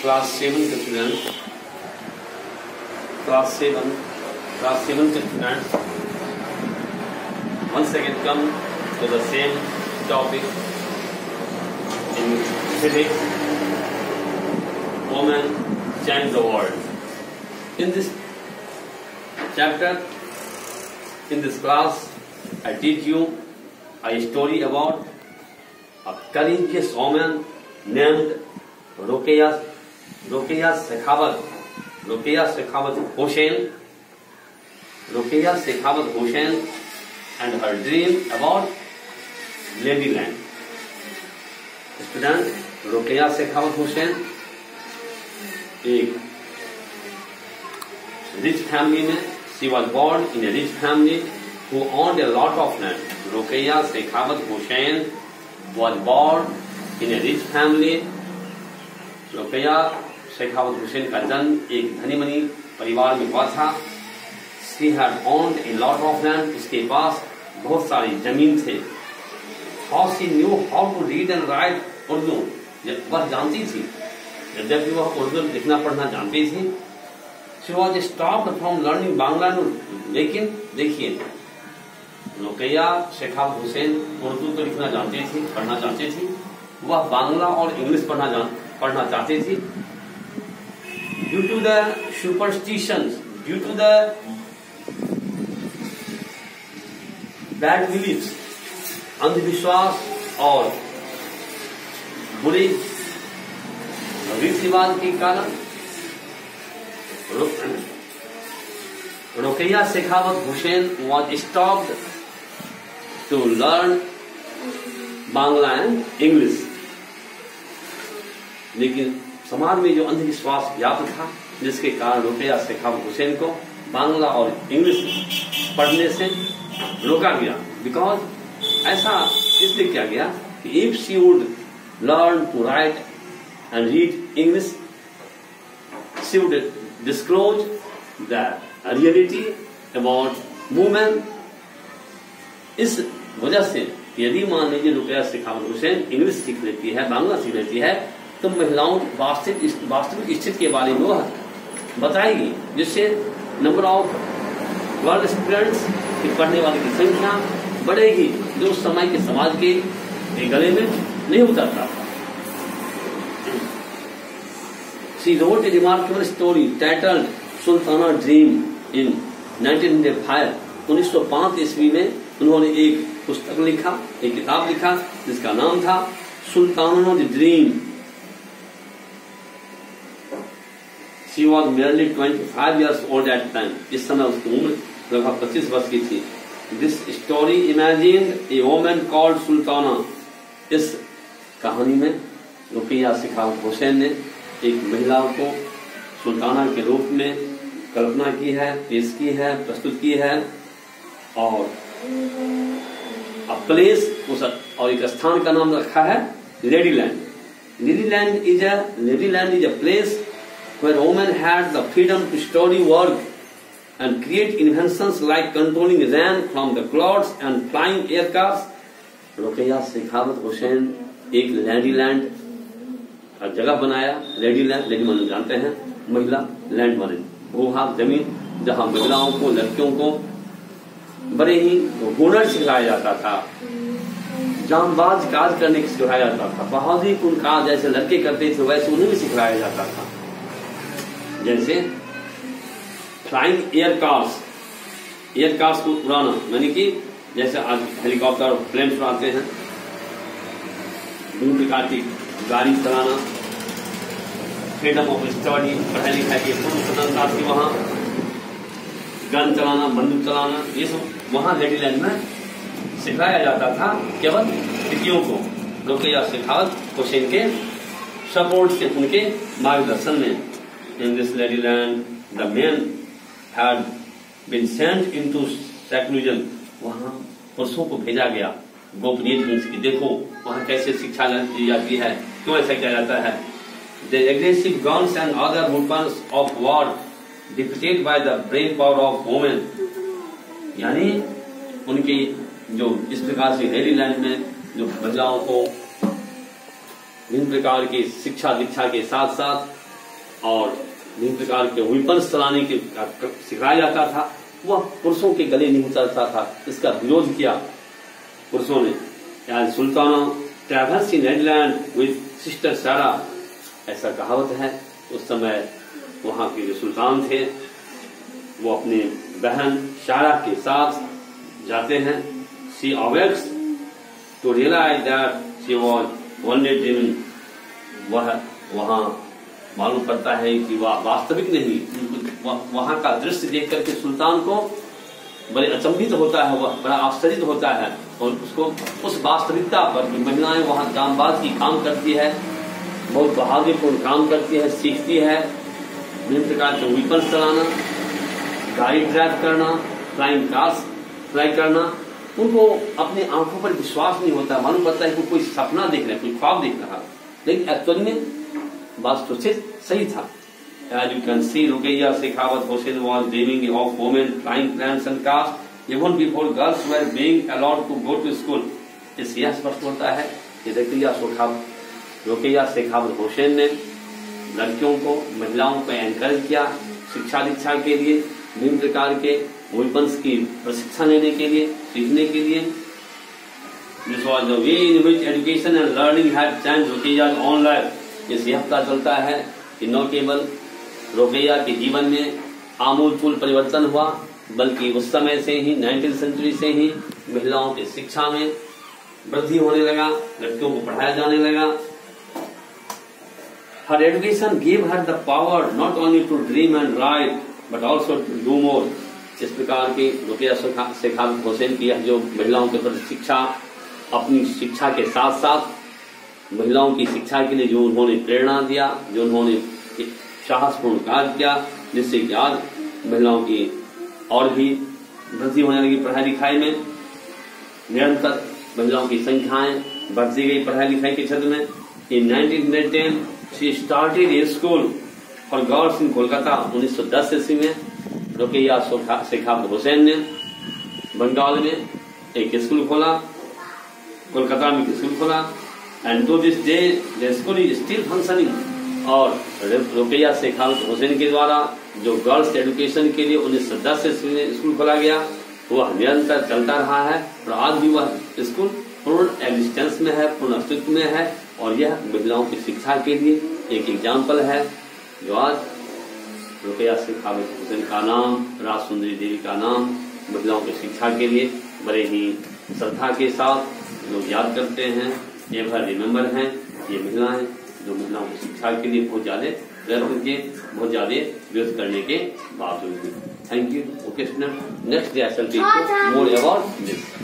class 7 के students, class 7 के students once again come to the same topic in physics. Women change the world. In this chapter, in this class, I teach you a story about a courageous woman named Ruqayya Sakhawat Hussain. Ruqayya Sakhawat Hussain and her dream about Ladyland. Student, Ruqayya Sakhawat Hussain एक rich family में, she was born in a rich family who owned a lot of land. Ruqayya Sakhawat Hussain was born in a rich family. Ruqaiya Sakhawat Hussain का जन्म एक धनी money परिवार में हुआ था. She had owned a lot of land. इसके पास बहुत सारी जमीन थे. How she knew how to read and write Urdu, वह जानती थी. जब भी वह उर्दू लिखना पढ़ना जानती थी. She was stopped from learning Bangla. लेकिन देखिए, रुकैया शेखावत हुसैन उर्दू तो लिखना जानती थी, पढ़ना जानती थी. वह बांग्ला और इंग्लिश पढ़ना चाहती थी. Due to the superstitions, due to the bad beliefs, अंधविश्वास और बुरे रीति रिवाज के कारण Rokeya Sakhawat Hossain was stopped to learn Bangla and English. लेकिन समाज में जो अंधविश्वास व्याप्त था, जिसके कारण रुकैया शेखावत हुसैन को बांग्ला और इंग्लिश पढ़ने से रोका गया. बिकॉज ऐसा इसलिए किया गया कि if she would learn to write and read English, she would disclose the reality about women. इस वजह से यदि मान लीजिए रुकैया शेखावत हुसैन इंग्लिश सीख लेती है, बांग्ला सीख लेती है, तो महिलाओं की वास्तविक स्थिति के बारे में वह बताएगी, जिससे नंबर ऑफ गर्ल स्टूडेंट्स की पढ़ने वाले की संख्या बढ़ेगी, जो उस समय के समाज के गले में नहीं उतरता. She wrote a remarkable story titled Sultana dream in 1905. 1905 ईस्वी में उन्होंने एक पुस्तक लिखा, एक किताब लिखा, जिसका नाम था Sultana dream. She was merely 25 years old at the time. इस समय उसकी उम्र लगभग 25 वर्ष की थी. This story imagined a woman called Sultana. इस कहानी में रुकैया शेखावत हुसैन ने एक महिला को सुल्ताना के रूप में कल्पना की है, पेश की है, प्रस्तुत की है. और प्लेस और एक स्थान का नाम रखा है Ladyland. Ladyland is a place where women had the freedom to study, work and create inventions like controlling rain from the clouds and flying aircrafts. Rokeya Sakhawat Hossain एक लेडीलैंड का जगह बनाया. लेडीलैंड, लेडी माने जानते हैं महिला, लैंड माने भूभाग, जमीन, जहां महिलाओं को, लड़कियों को बड़े ही हुनर सिखाया जाता था, जांबाज काज करने की सिखाया जाता था. बहादुरी पूर्ण काज जैसे लड़के करते थे वैसे उन्हें भी सिखाया जाता था. जैसे फ्लाइंग एयरक्राफ्ट को उड़ाना, यानी कि जैसे आज हेलीकॉप्टर, प्लेन उड़ाते हैं, विभिन्न प्रकार की गाड़ी चलाना, फ्रीडम ऑफ स्टडी, पढ़ाई लिखाई की पूर्ण स्वतंत्रता थी वहाँ, गन चलाना, बंदूक चलाना, ये सब वहाँ लेडीलैंड में सिखाया जाता था केवल लड़कियों को. रुकैया शेखावत हुसैन के सपोर्ट से, उनके मार्गदर्शन में. In this Ladyland, the men had been sent into seclusion. वहाँ पुरुषों को भेजा गया गोपनीय ढंग से. देखो वहाँ कैसे शिक्षा दी जाती है, क्यों ऐसा किया जाता है. The aggressive guns and other weapons of war defeated by the brave power of women. यानी उनकी जो इस प्रकार से लेडीलैंड में जो महिलाओं को विभिन्न प्रकार की शिक्षा दीक्षा के साथ साथ और विभिन्न प्रकार के वेपन्स चलाने के सिखाया जाता था, वह पुरुषों के गले नहीं उतरता था। इसका विरोध किया पुरुषों ने। यानी Sultana traverse in Netherland with sister सारा, ऐसा कहावत है। उस समय वहां के जो सुल्तान थे वो अपने बहन शारा के साथ जाते हैं। She awakes to realise that she was only dreaming. वह वहां मालूम पड़ता है कि वह वास्तविक नहीं, वहां का दृश्य देख करके सुल्तान को बड़े अचंभित होता है, वह बड़ा आश्चर्य होता है और उसको उस वास्तविकता पर कि महिलाएं वहां जांबाज की काम करती है, बहुत बहादुरीपूर्ण काम करती है, सीखती है विभिन्न प्रकार के वेपन्स चलाना, गाड़ी ड्राइव करना, फ्लाइंग कार्स फ्लाई करना। उनको अपने आंखों पर विश्वास नहीं होता, मालूम पड़ता है कि कोई सपना देख रहा है, कोई ख्वाब देख रहा है, लेकिन एक्चुअल में वास्तविक सही था। As you can see, Ruqayyah Shekhawat Hossain was dreaming of women flying planes and cars even before girls were being allowed to go to school. इससे यह स्पष्ट होता है कि रुक़ैया शेखावत हुसैन ने लड़कियों को, महिलाओं को एनकरेज किया शिक्षा दीक्षा के लिए, विभिन्न प्रकार के वेपन्स की प्रशिक्षण लेने के लिए, सीखने के लिए। This was the way in which education and learning had changed Ruqayyah's own life. इससे यह पता चलता है कि न केवल रुक़ैया के जीवन में आमूलचूल परिवर्तन हुआ, बल्कि उस समय से ही 19th सेंचुरी से ही महिलाओं की शिक्षा में वृद्धि होने लगा, लड़कियों को पढ़ाया जाने लगा। Her education gave her the power not only to dream and write but also to do more. इस प्रकार की रुक़ैया शेखावत हुसैन की जो महिलाओं के प्रति शिक्षा, अपनी शिक्षा के साथ साथ महिलाओं की शिक्षा के लिए जो उन्होंने प्रेरणा दिया, जो उन्होंने साहसपूर्ण कार्य किया, जिससे कि आज महिलाओं की और भी वृद्धि होने लगी पढ़ाई लिखाई में। निरंतर महिलाओं की संख्याएं बढ़ती गई पढ़ाई लिखाई के क्षेत्र में। इन 1910 she started A school for girls in Kolkata. 1910 ईस्वी में रुक़ैया शेखावत हुसैन ने बंगाल में एक स्कूल खोला, कोलकाता में एक स्कूल खोला। And to this day the school is still functioning. और रुक़ैया शेखावत हुसैन के द्वारा जो गर्ल्स एजुकेशन के लिए 1910 से स्कूल खोला गया, वह निरंतर चलता रहा है और आज भी वह स्कूल पूर्ण एग्जिस्टेंस में है, पूर्ण अस्तित्व में है। और यह महिलाओं की शिक्षा के लिए एक एग्जाम्पल है, जो आज रुक़ैया शेखावत हुसैन का नाम, राजसुंदरी देवी का नाम महिलाओं की शिक्षा के लिए बड़े ही श्रद्धा के साथ लोग याद करते हैं, एवर रिमेम्बर हैं। ये महिलाएं जो महिलाओं की शिक्षा के लिए बहुत ज्यादा प्रयत्न किए, बहुत ज्यादा विरोध करने के बावजूद भी। Thank you. Okay student, next day I shall teach you more about this.